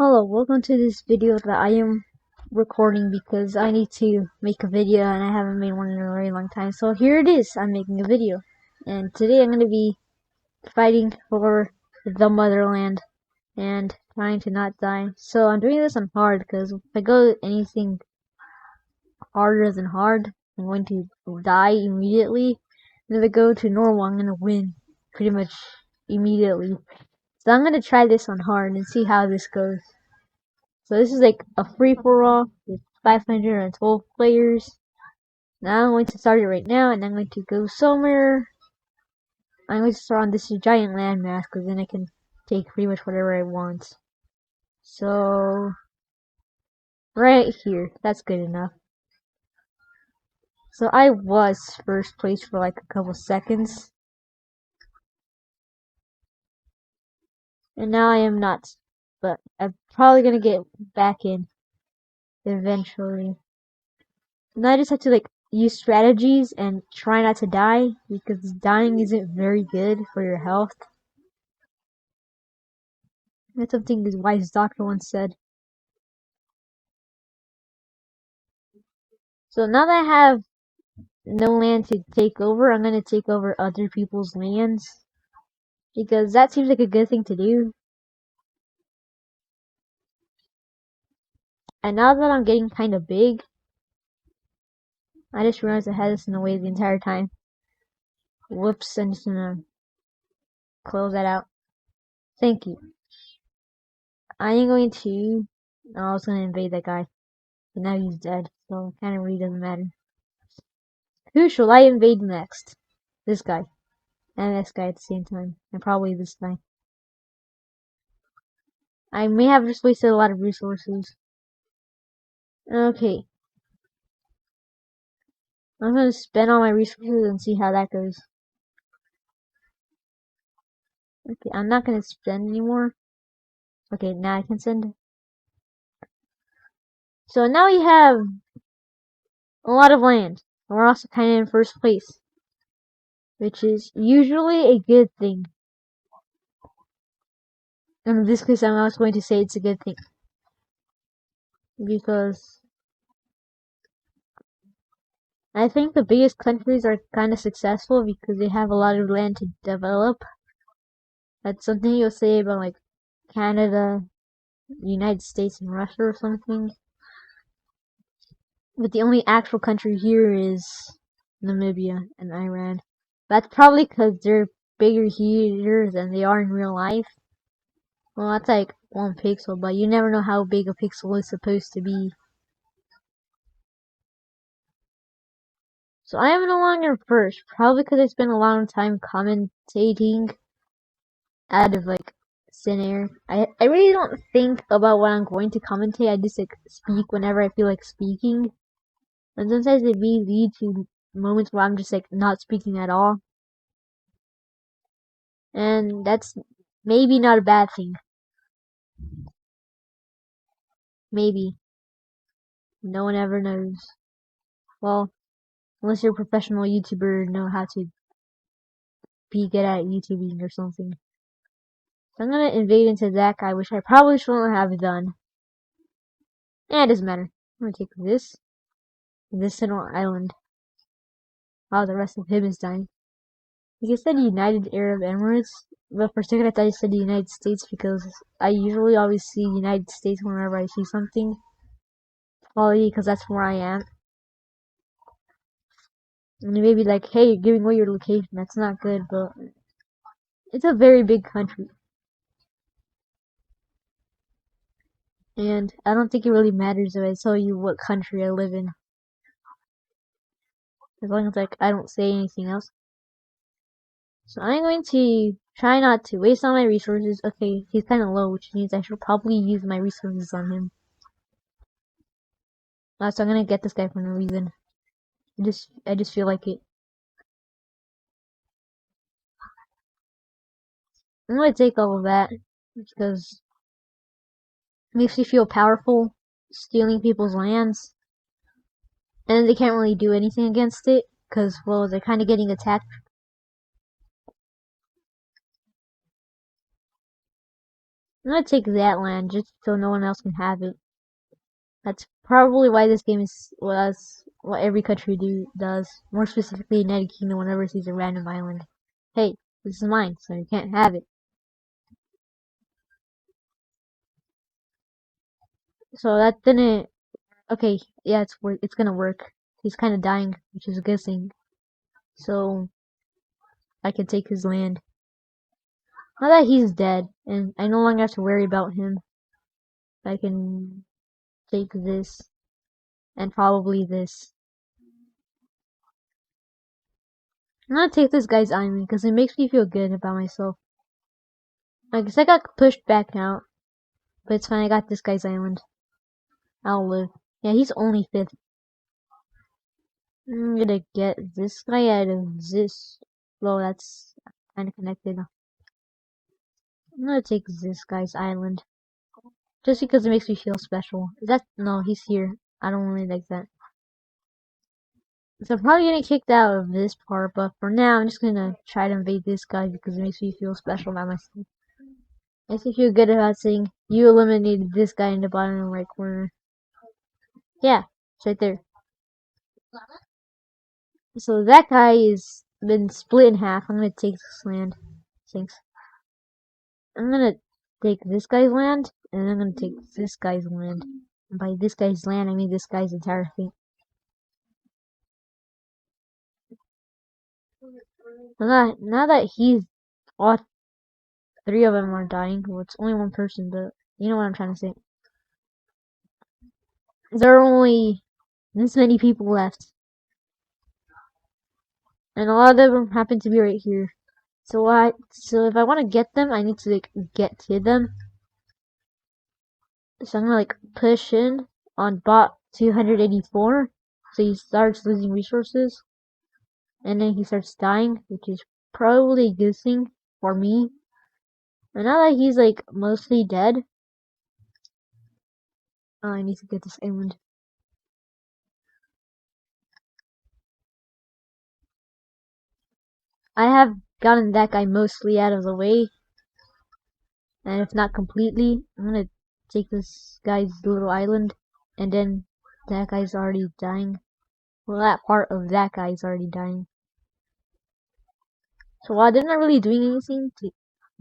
Hello, welcome to this video that I am recording because I need to make a video and I haven't made one in a very long time. So here it is, I'm making a video. And today I'm going to be fighting for the Motherland and trying to not die. So I'm doing this on hard because if I go anything harder than hard, I'm going to die immediately. And if I go to normal, I'm going to win pretty much immediately. So I'm going to try this on hard and see how this goes. So this is like a free-for-all with 512 players. Now I'm going to start it right now, and I'm going to go somewhere. I'm going to start on this giant landmass, because then I can take pretty much whatever I want. So, right here. That's good enough. So I was first place for like a couple seconds. And now I am not. But I'm probably going to get back in eventually. Now I just have to like use strategies and try not to die, because dying isn't very good for your health. That's something his wife's doctor once said. So now that I have no land to take over, I'm gonna take over other people's lands, because that seems like a good thing to do. And now that I'm getting kind of big, I just realized I had this in the way the entire time. Whoops, I'm just gonna close that out. Thank you. I am going to... Oh, I was gonna invade that guy. But now he's dead, so it kinda really doesn't matter. Who shall I invade next? This guy. And this guy at the same time. And probably this guy. I may have just wasted a lot of resources. Okay. I'm gonna spend all my resources and see how that goes. Okay, I'm not gonna spend anymore. Okay, now I can send. So now we have a lot of land. And we're also kind of in first place, which is usually a good thing. And in this case, I'm also going to say it's a good thing. Because I think the biggest countries are kind of successful because they have a lot of land to develop. That's something you'll say about like Canada, the United States, and Russia or something. But the only actual country here is Namibia and Iran. That's probably because they're bigger here than they are in real life. Well, that's like 1 pixel, but you never know how big a pixel is supposed to be. So I am no longer first, probably because I spent a long time commentating out of like thin air. I really don't think about what I'm going to commentate. I just like speak whenever I feel like speaking. And sometimes it may lead to moments where I'm just like not speaking at all. And that's maybe not a bad thing. Maybe. No one ever knows. Well, unless you're a professional YouTuber and know how to be good at YouTubing or something. So I'm gonna invade into that guy, which I probably shouldn't have done. Eh, it doesn't matter. I'm gonna take this little island. Wow, the rest of him is dying. Like I said United Arab Emirates, but for a second I thought you said the United States because I usually always see United States whenever I see something. Probably because that's where I am. And you may be like, hey, you're giving away your location. That's not good, but it's a very big country. And I don't think it really matters if I tell you what country I live in. As long as like I don't say anything else. So I'm going to try not to waste all my resources. Okay, he's kind of low, which means I should probably use my resources on him. So I'm gonna get this guy for no reason. I just feel like it. I'm gonna take all of that because it makes me feel powerful, stealing people's lands, and they can't really do anything against it because, well, they're kind of getting attacked. I'm gonna take that land just so no one else can have it. That's probably why this game is what every country does. More specifically, United Kingdom whenever it sees a random island. Hey, this is mine, so you can't have it. So that didn't. Okay, yeah, it's gonna work. He's kind of dying, which is a good thing. So I can take his land. Now that he's dead, and I no longer have to worry about him, I can take this and probably this. I'm gonna take this guy's island because it makes me feel good about myself. I guess I got pushed back out, but it's fine. I got this guy's island. I'll live. Yeah, he's only 5th. I'm gonna get this guy out of this. Well, that's kind of connected. I'm gonna take this guy's island. Just because it makes me feel special. No, he's here. I don't really like that. So I'm probably getting kicked out of this part, but for now, I'm just gonna try to invade this guy because it makes me feel special about myself. Makes me feel good about saying, you eliminated this guy in the bottom right corner. Yeah, it's right there. So that guy is been split in half. I'm gonna take this land. Thanks. I'm gonna take this guy's land, and I'm gonna take this guy's land. And by this guy's land, I mean this guy's entire thing. Now that he's all 3 of them are dying, well, it's only 1 person, but you know what I'm trying to say. There are only this many people left, and a lot of them happen to be right here. So if I want to get them, I need to like get to them. So I'm gonna like push in on bot 284. So he starts losing resources, and then he starts dying, which is probably a good thing for me. And now that he's like mostly dead, I need to get this island. I have gotten that guy mostly out of the way, and if not completely, I'm gonna take this guy's little island, and then that guy's already dying. Well, that part of that guy's already dying. So while they're not really doing anything to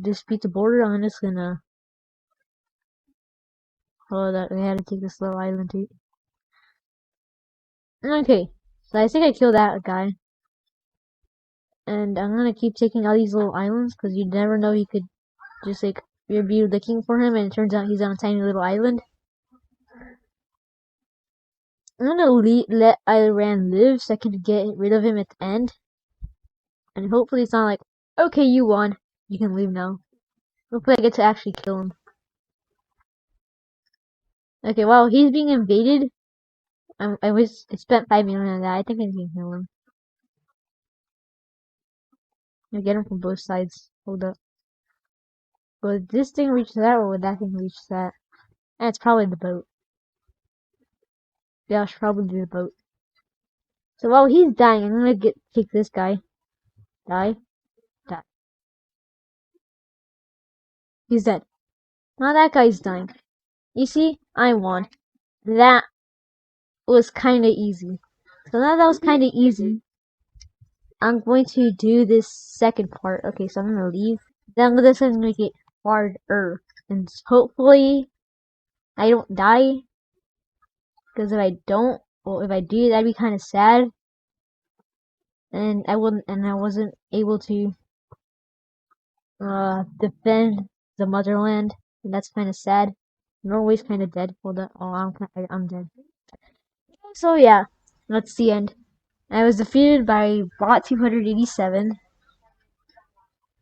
dispute the border, I'm just gonna. Oh, that we had to take this little island too. Okay, so I think I killed that guy, and I'm gonna keep taking all these little islands because you never know. You could just like you'll be looking for him, and it turns out he's on a tiny little island. I'm gonna let Iran live so I can get rid of him at the end. And hopefully it's not like, okay, you won. You can leave now. Hopefully I get to actually kill him. Okay, while he's being invaded, I spent 5 million on that. I think I can kill him. I get him from both sides. Hold up. Would this thing reach that, or would that thing reach that? And it's probably the boat. Yeah, I should probably do the boat. So while he's dying, I'm gonna take this guy. Die. Die. He's dead. Now that guy's dying. You see? I won. That was kinda easy. So now that was kinda easy, I'm going to do this second part. Okay, so I'm gonna leave. Then this is gonna make it harder. And hopefully I don't die. Because if I don't, well, if I do, that'd be kind of sad. And I wasn't able to defend the motherland. And that's kind of sad. Norway's kind of dead. Hold on. Oh, I'm dead. So yeah, that's the end. I was defeated by bot 287.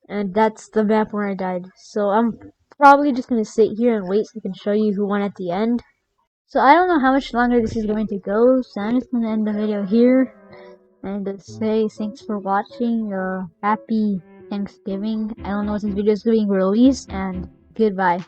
And that's the map where I died. So I'm probably just gonna sit here and wait so I can show you who won at the end. So I don't know how much longer this is going to go, so I'm just gonna end the video here and say thanks for watching. Happy Thanksgiving. I don't know when this video is being released, and goodbye.